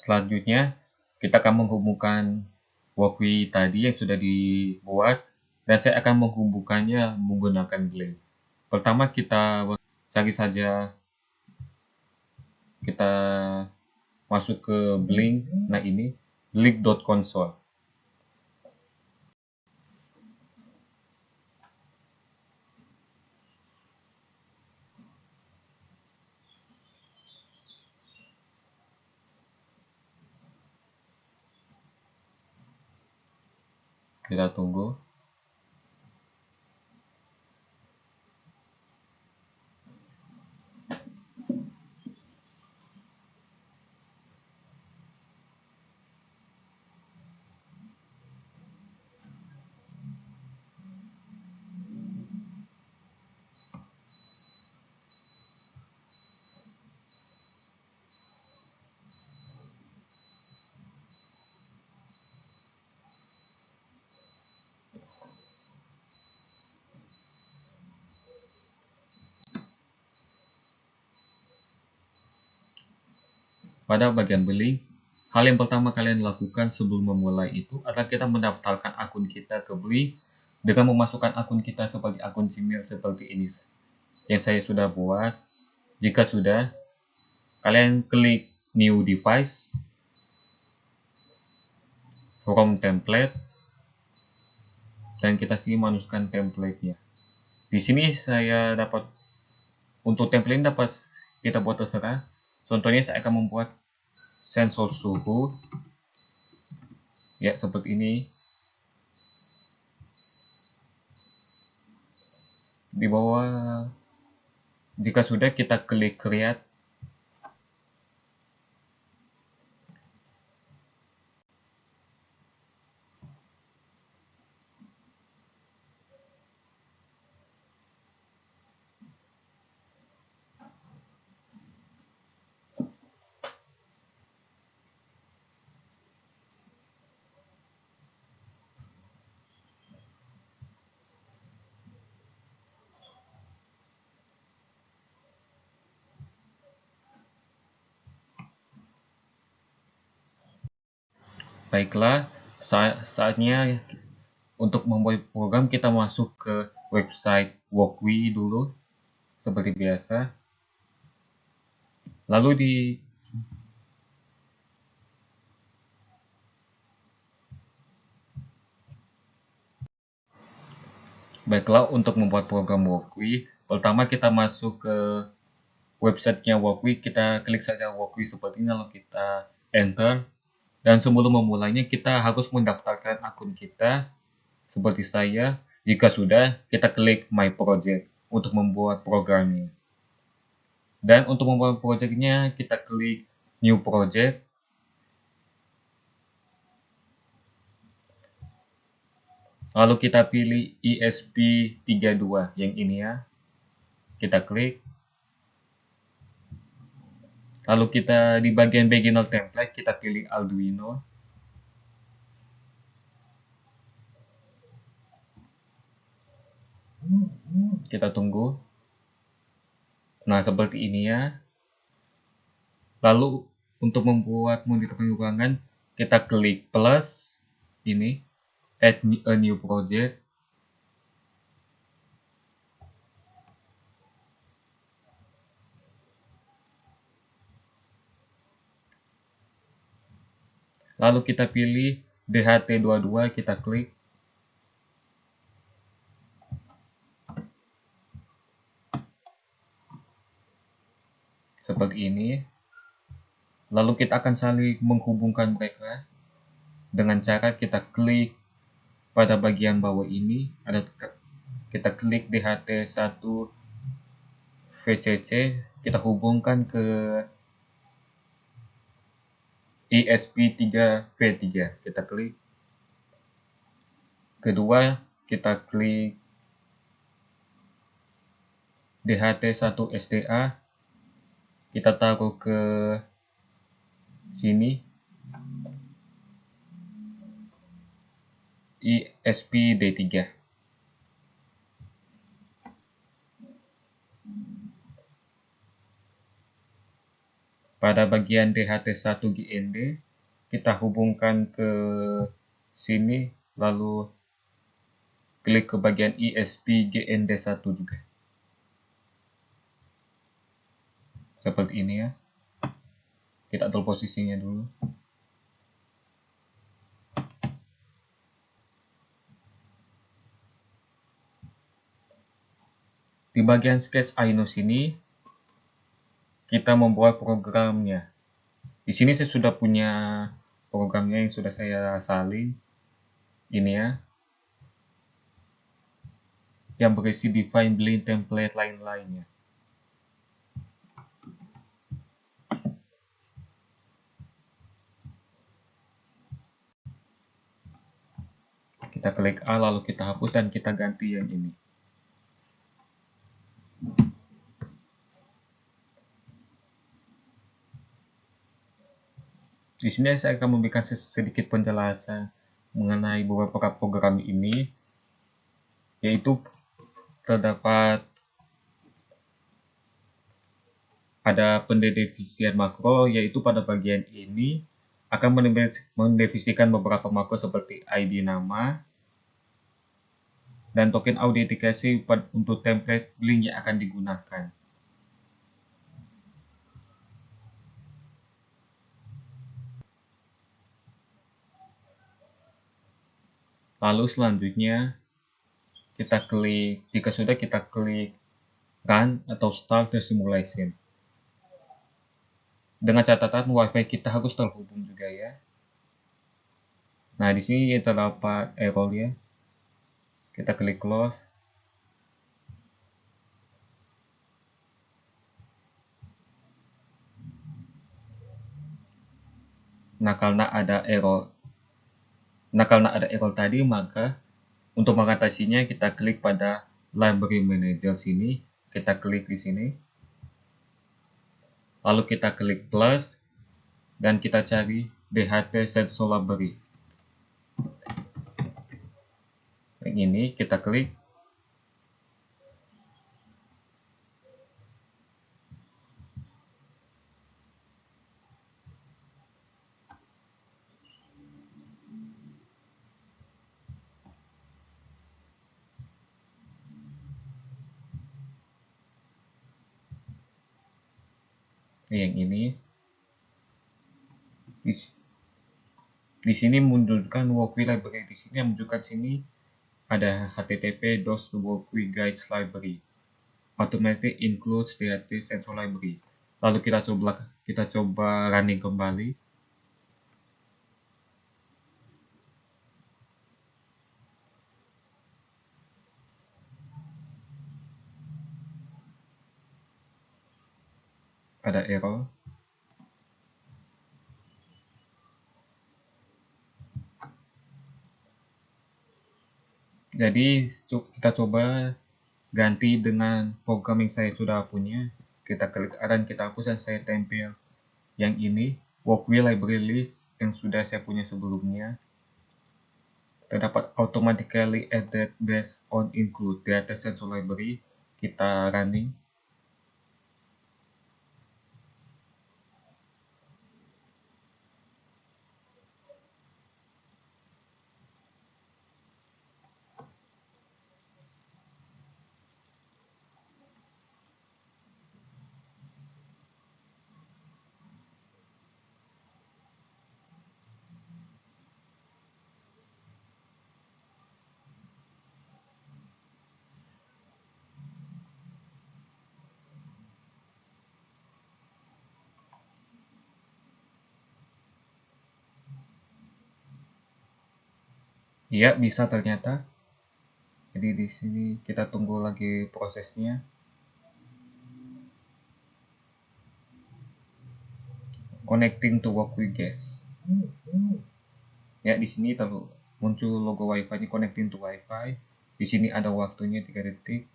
Selanjutnya, kita akan menghubungkan walkway tadi yang sudah dibuat, dan saya akan menghubungkannya menggunakan Blink. Pertama kita cari saja, kita masuk ke Blink. Nah ini, blink.console. Kita tunggu. Pada bagian Blink, hal yang pertama kalian lakukan sebelum memulai itu adalah kita mendaftarkan akun kita ke Blink dengan memasukkan akun kita seperti akun Gmail seperti ini yang saya sudah buat. Jika sudah, kalian klik New Device, From Template, dan kita masukkan template-nya. Di sini saya dapat, untuk template ini dapat kita buat terserah. Contohnya saya akan membuat sensor suhu, ya seperti ini. Di bawah, jika sudah, kita klik Create. Baiklah, saatnya untuk membuat program. Kita masuk ke website Walkway dulu, seperti biasa. Lalu baiklah, untuk membuat program Walkway, pertama kita masuk ke websitenya Walkway. Kita klik saja Walkway seperti ini, lalu kita enter. Dan sebelum memulainya, kita harus mendaftarkan akun kita, seperti saya. Jika sudah, kita klik My Project untuk membuat programnya. Dan untuk membuat projectnya, kita klik New Project. Lalu kita pilih ESP32 yang ini ya. Kita klik. Lalu kita di bagian beginner template, kita pilih Arduino. Kita tunggu. Nah, seperti ini ya. Lalu untuk membuat monitor penerbangan, kita klik plus ini, add a new project. Lalu kita pilih DHT22, kita klik. Seperti ini. Lalu kita akan saling menghubungkan mereka dengan cara kita klik pada bagian bawah ini, kita klik DHT1 VCC, kita hubungkan ke ESP3V3, kita klik. Kedua, kita klik DHT1SDA kita taruh ke sini, ISP-D3. Pada bagian DHT1GND kita hubungkan ke sini, lalu klik ke bagian ISP-GND1 juga. Seperti ini ya. Kita atur posisinya dulu. Di bagian sketch Ainos ini kita membuat programnya. Di sini saya sudah punya programnya yang sudah saya salin. Ini ya. Yang berisi define, blend, template, lain-lainnya. Kita klik A, lalu kita hapus dan kita ganti yang ini. Di sini saya akan memberikan sedikit penjelasan mengenai beberapa program ini, yaitu terdapat ada pendefinisian makro, yaitu pada bagian ini akan mendefinisikan beberapa makro seperti ID nama dan token autentikasi untuk template link yang akan digunakan. Lalu selanjutnya kita klik, jika sudah kita klik Run atau Start the Simulation. Dengan catatan WiFi kita harus terhubung juga ya. Nah, di sini terdapat error ya. Kita klik Close. Nah, karena ada error tadi, maka untuk mengatasinya kita klik pada Library Manager sini, kita klik di sini. Lalu kita klik plus dan kita cari DHT Sensor Library. Yang ini kita klik. Yang ini. Di sini menunjukkan Walkway Library. Di sini yang menunjukkan sini ada http://walkway guides library. Automatically includes DHT Sensor Library. Lalu kita coba running kembali. Ada error. Jadi kita coba ganti dengan program yang saya sudah punya. Kita klik A dan kita hapus dan saya tempel yang ini, Walkway Library List yang sudah saya punya sebelumnya. Terdapat automatically added based on include DHT Sensor Library. Kita running. Iya, bisa ternyata. Jadi di sini kita tunggu lagi prosesnya. Connecting to Walkway Guest. Ya, di sini muncul logo Wi-Fi-nya connecting to Wi-Fi. Di sini ada waktunya 3 detik.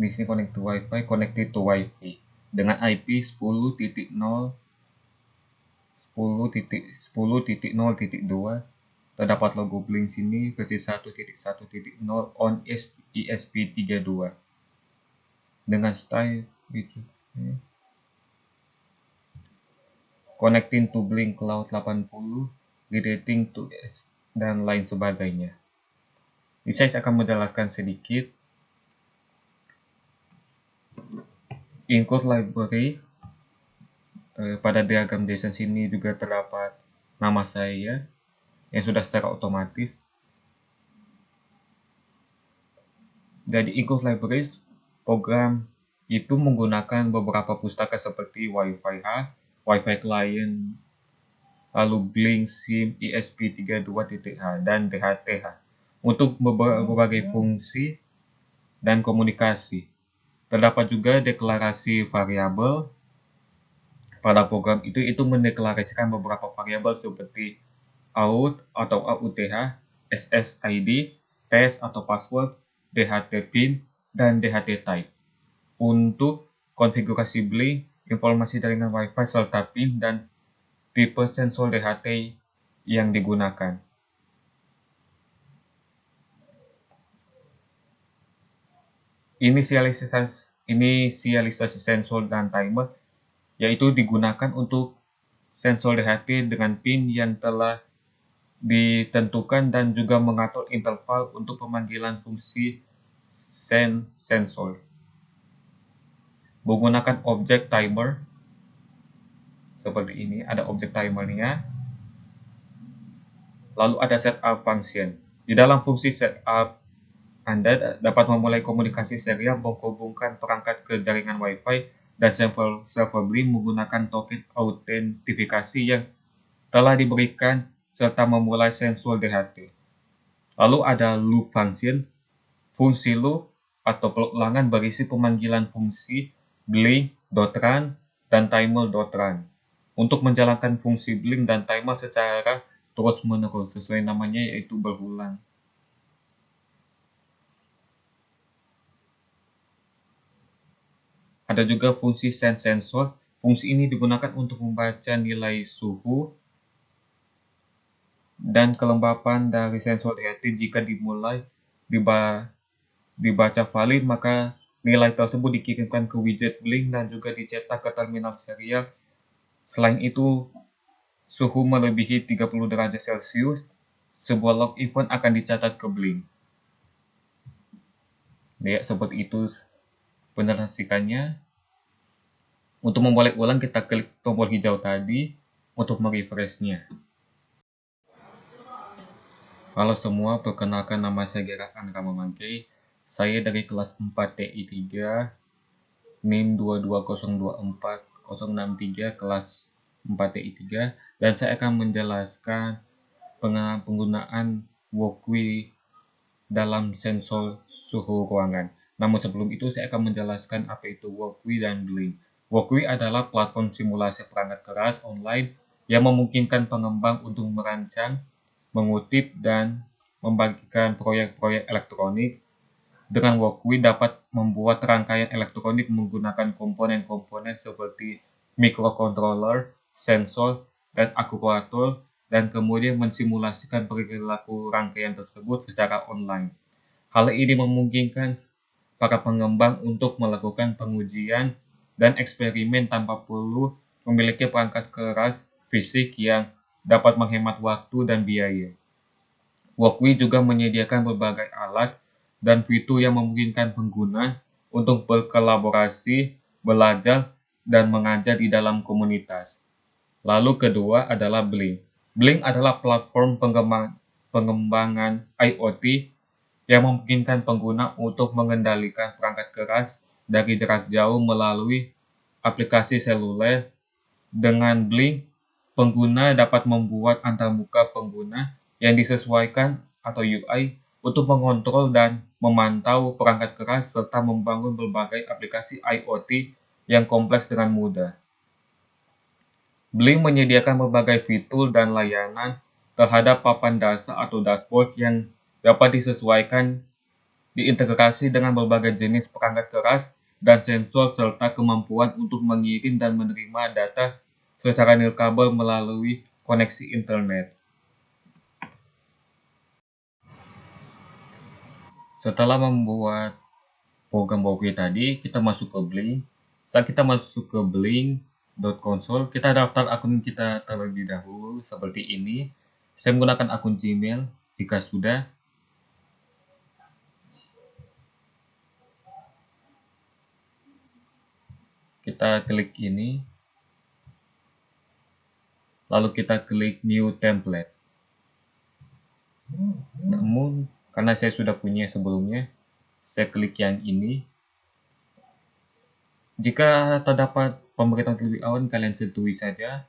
Di sini connect to Wi-Fi, connected to Wi-Fi dengan IP 10.0.10.0.2. Terdapat logo Blink sini versi 1.1.0 on ESP32 dengan style connecting to Blink Cloud 80, relating to dan lain sebagainya. Di saya akan menjelaskan sedikit. Include library. Pada diagram desain sini juga terdapat nama saya yang sudah secara otomatis. Jadi include libraries program itu menggunakan beberapa pustaka seperti Wi-Fi H, Wi-Fi Client, lalu Blink, SIM, ESP32.H, dan DHT-H untuk berbagai fungsi dan komunikasi. Terdapat juga deklarasi variabel. Pada program itu mendeklarasikan beberapa variabel seperti out atau AUTH, SSID, test atau password, DHT PIN, dan DHT type. Untuk konfigurasi Blink, informasi jaringan Wi-Fi serta PIN dan tipe sensor DHT yang digunakan. Inisialisasi sensor dan timer yaitu digunakan untuk sensor DHT dengan PIN yang telah ditentukan dan juga mengatur interval untuk pemanggilan fungsi sensor. Menggunakan objek timer seperti ini, ada objek timernya. Lalu ada setup function. Di dalam fungsi setup, Anda dapat memulai komunikasi serial menghubungkan perangkat ke jaringan Wi-Fi dan server Blink menggunakan token autentifikasi yang telah diberikan serta memulai sensor DHT. Lalu ada loop function. Fungsi loop atau pelulangan berisi pemanggilan fungsi blink.run dan timer.run untuk menjalankan fungsi blink dan timer secara terus-menerus sesuai namanya yaitu berulang. Ada juga fungsi send sensor. Fungsi ini digunakan untuk membaca nilai suhu dan kelembapan dari sensor DHT. Jika dimulai dibaca valid, maka nilai tersebut dikirimkan ke widget Blink dan juga dicetak ke terminal serial. Selain itu, suhu melebihi 30 derajat Celcius, sebuah log event akan dicatat ke Blink. Ya, seperti itu penjelasannya. Untuk membalik ulang, kita klik tombol hijau tadi untuk merefreshnya. Halo semua, perkenalkan nama saya Gerakan Ramamangke. Saya dari kelas 4 TI 3, NIM 22024-063, kelas 4 TI 3, dan saya akan menjelaskan penggunaan Walkway dalam sensor suhu ruangan. Namun sebelum itu, saya akan menjelaskan apa itu Walkway dan Blink. Walkway adalah platform simulasi perangkat keras online yang memungkinkan pengembang untuk merancang, mengutip, dan membagikan proyek-proyek elektronik. Dengan Walkway dapat membuat rangkaian elektronik menggunakan komponen-komponen seperti microcontroller, sensor, dan aktuator, dan kemudian mensimulasikan perilaku rangkaian tersebut secara online. Hal ini memungkinkan para pengembang untuk melakukan pengujian dan eksperimen tanpa perlu memiliki perangkat keras fisik yang dapat menghemat waktu dan biaya. Walkway juga menyediakan berbagai alat dan fitur yang memungkinkan pengguna untuk berkolaborasi, belajar, dan mengajar di dalam komunitas. Lalu kedua adalah Blink. Blink adalah platform pengembangan IoT yang memungkinkan pengguna untuk mengendalikan perangkat keras dari jarak jauh melalui aplikasi seluler. Dengan Blink, pengguna dapat membuat antarmuka pengguna yang disesuaikan atau UI untuk mengontrol dan memantau perangkat keras serta membangun berbagai aplikasi IoT yang kompleks dengan mudah. Blink menyediakan berbagai fitur dan layanan terhadap papan dasar atau dashboard yang dapat disesuaikan diintegrasi dengan berbagai jenis perangkat keras dan sensor serta kemampuan untuk mengirim dan menerima data secara nirkabel melalui koneksi internet. Setelah membuat program WordPress tadi, kita masuk ke Blink. Saat kita masuk ke blink.console, kita daftar akun kita terlebih dahulu seperti ini. Saya menggunakan akun Gmail. Jika sudah, kita klik ini, lalu kita klik New Template. Namun, karena saya sudah punya sebelumnya, saya klik yang ini. Jika terdapat pemberitahuan terlebih awal, kalian setujui saja.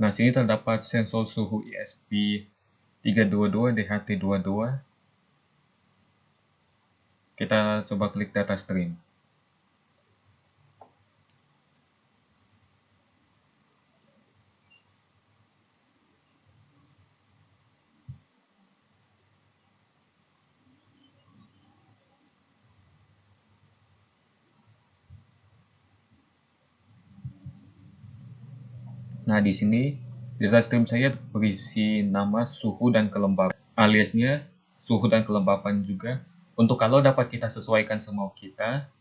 Nah, sini terdapat sensor suhu ESP322 DHT22. Kita coba klik data stream. Nah, di sini data stream saya berisi nama, suhu, dan kelembapan. Aliasnya suhu dan kelembapan juga. Untuk kalau dapat kita sesuaikan semau kita.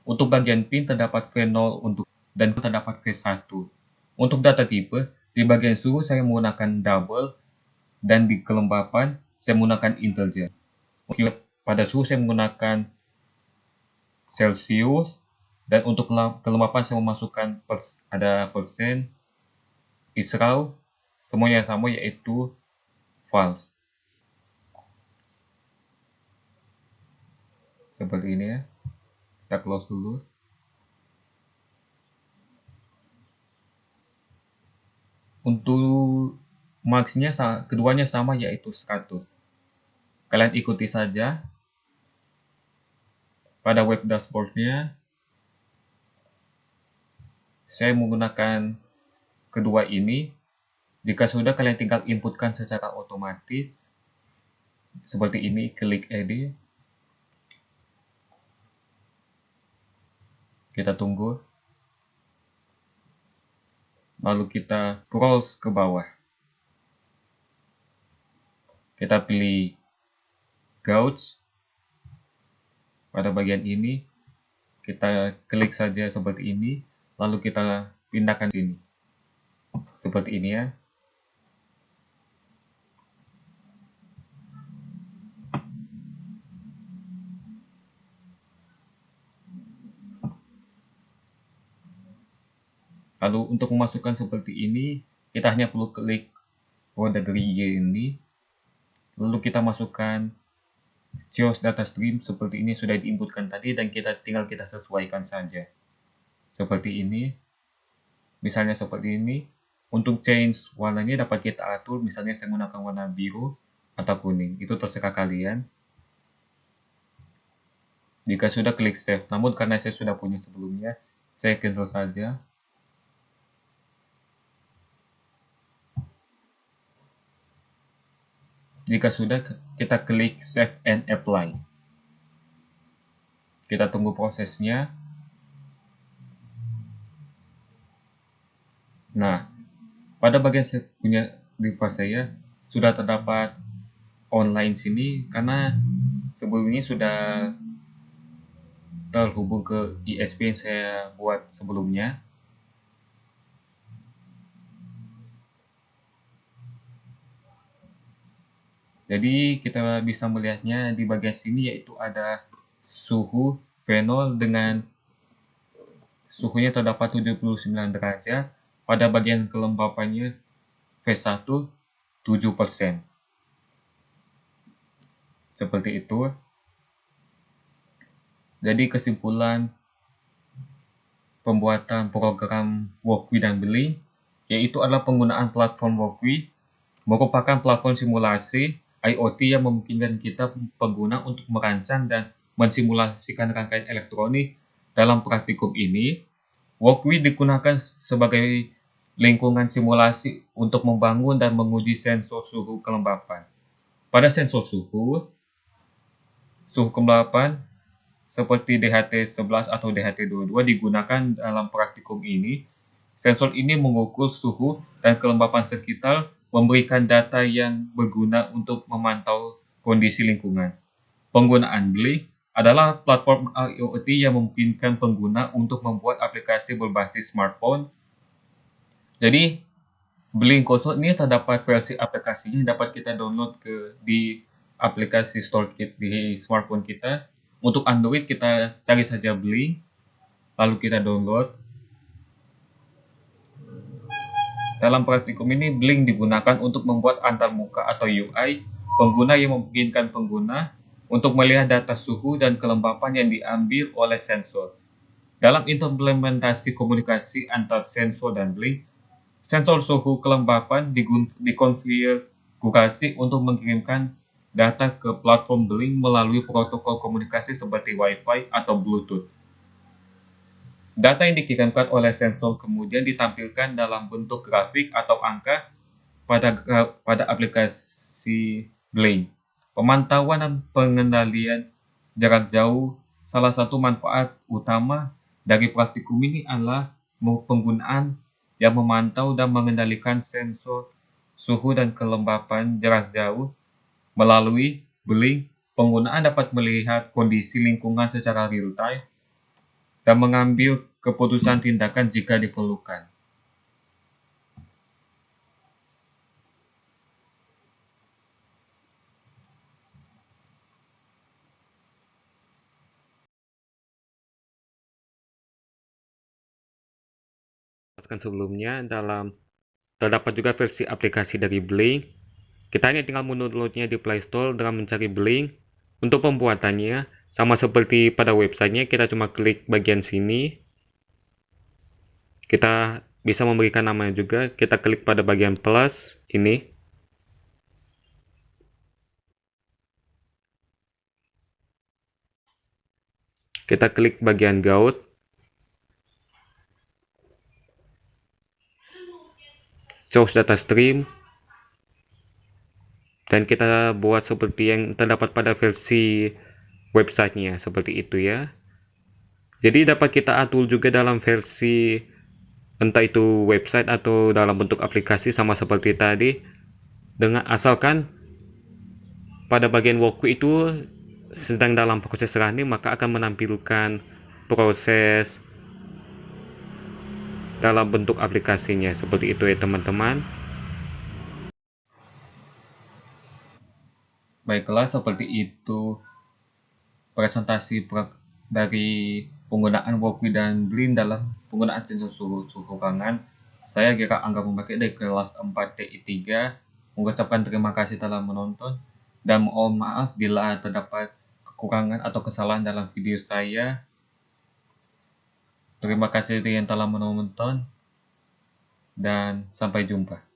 Untuk bagian pin terdapat V0 untuk dan terdapat V1. Untuk data tipe, di bagian suhu saya menggunakan double dan di kelembapan saya menggunakan integer. Pada suhu saya menggunakan Celsius dan untuk kelembapan saya memasukkan ada persen, Israel, semuanya sama yaitu false. Seperti ini ya. Kita close dulu. Untuk marksnya keduanya sama yaitu 100. Kalian ikuti saja. Pada web dashboardnya saya menggunakan kedua ini. Jika sudah, kalian tinggal inputkan secara otomatis. Seperti ini, klik edit. Kita tunggu. Lalu kita scroll ke bawah. Kita pilih gauge. Pada bagian ini, kita klik saja seperti ini. Lalu kita pindahkan sini. Seperti ini ya. Lalu untuk memasukkan seperti ini, kita hanya perlu klik roda gerigi ini. Lalu kita masukkan choose data stream seperti ini sudah diinputkan tadi dan tinggal kita sesuaikan saja. Seperti ini. Misalnya seperti ini. Untuk change warnanya dapat kita atur, misalnya saya menggunakan warna biru atau kuning. Itu terserah kalian. Jika sudah, klik save. Namun karena saya sudah punya sebelumnya, saya cancel saja. Jika sudah, kita klik save and apply. Kita tunggu prosesnya. Nah, pada bagian punya device saya sudah terdapat online sini karena sebelumnya sudah terhubung ke ISP yang saya buat sebelumnya. Jadi kita bisa melihatnya di bagian sini yaitu ada suhu V0 dengan suhunya terdapat 79 derajat. Pada bagian kelembapannya V1 7%. Seperti itu. Jadi kesimpulan pembuatan program Walkwi dan Blink yaitu adalah penggunaan platform Walkwi merupakan platform simulasi IoT yang memungkinkan kita pengguna untuk merancang dan mensimulasikan rangkaian elektronik. Dalam praktikum ini, Walkwi digunakan sebagai lingkungan simulasi untuk membangun dan menguji sensor suhu kelembapan. Pada sensor suhu kelembapan seperti DHT11 atau DHT22 digunakan dalam praktikum ini. Sensor ini mengukur suhu dan kelembapan sekitar, memberikan data yang berguna untuk memantau kondisi lingkungan. Penggunaan Blink adalah platform IoT yang memungkinkan pengguna untuk membuat aplikasi berbasis smartphone. Jadi, Blink Console ini terdapat versi aplikasinya yang dapat kita download di aplikasi store kit di smartphone kita. Untuk Android kita cari saja Blink, lalu kita download. Dalam praktikum ini, Blink digunakan untuk membuat antarmuka atau UI pengguna yang memungkinkan pengguna untuk melihat data suhu dan kelembapan yang diambil oleh sensor. Dalam implementasi komunikasi antar sensor dan Blink, sensor suhu kelembapan dikonfigurasi untuk mengirimkan data ke platform Blink melalui protokol komunikasi seperti Wi-Fi atau Bluetooth. Data yang dikirimkan oleh sensor kemudian ditampilkan dalam bentuk grafik atau angka pada aplikasi Blink. Pemantauan dan pengendalian jarak jauh. Salah satu manfaat utama dari praktikum ini adalah penggunaan yang memantau dan mengendalikan sensor suhu dan kelembapan jarak jauh melalui Blink. Penggunaan dapat melihat kondisi lingkungan secara real-time dan mengambil keputusan tindakan jika diperlukan. Sebelumnya terdapat juga versi aplikasi dari Blink. Kita hanya tinggal mendownloadnya di Play Store dengan mencari Blink. Untuk pembuatannya sama seperti pada websitenya, kita cuma klik bagian sini. Kita bisa memberikan namanya juga. Kita klik pada bagian plus ini. Kita klik bagian Gaut. Choose data stream. Dan kita buat seperti yang terdapat pada versi websitenya, seperti itu ya. Jadi dapat kita atur juga dalam versi entah itu website atau dalam bentuk aplikasi sama seperti tadi. Dengan asalkan pada bagian Walkwi itu sedang dalam proses running, maka akan menampilkan proses dalam bentuk aplikasinya. Seperti itu ya teman-teman. Baiklah, seperti itu presentasi dari penggunaan Walkwi dan Blink dalam penggunaan sensor suhu ruangan. Saya Gira Angga Memakai dari kelas 4 TI 3 mengucapkan terima kasih telah menonton dan mohon maaf bila terdapat kekurangan atau kesalahan dalam video saya. Terima kasih yang telah menonton dan sampai jumpa.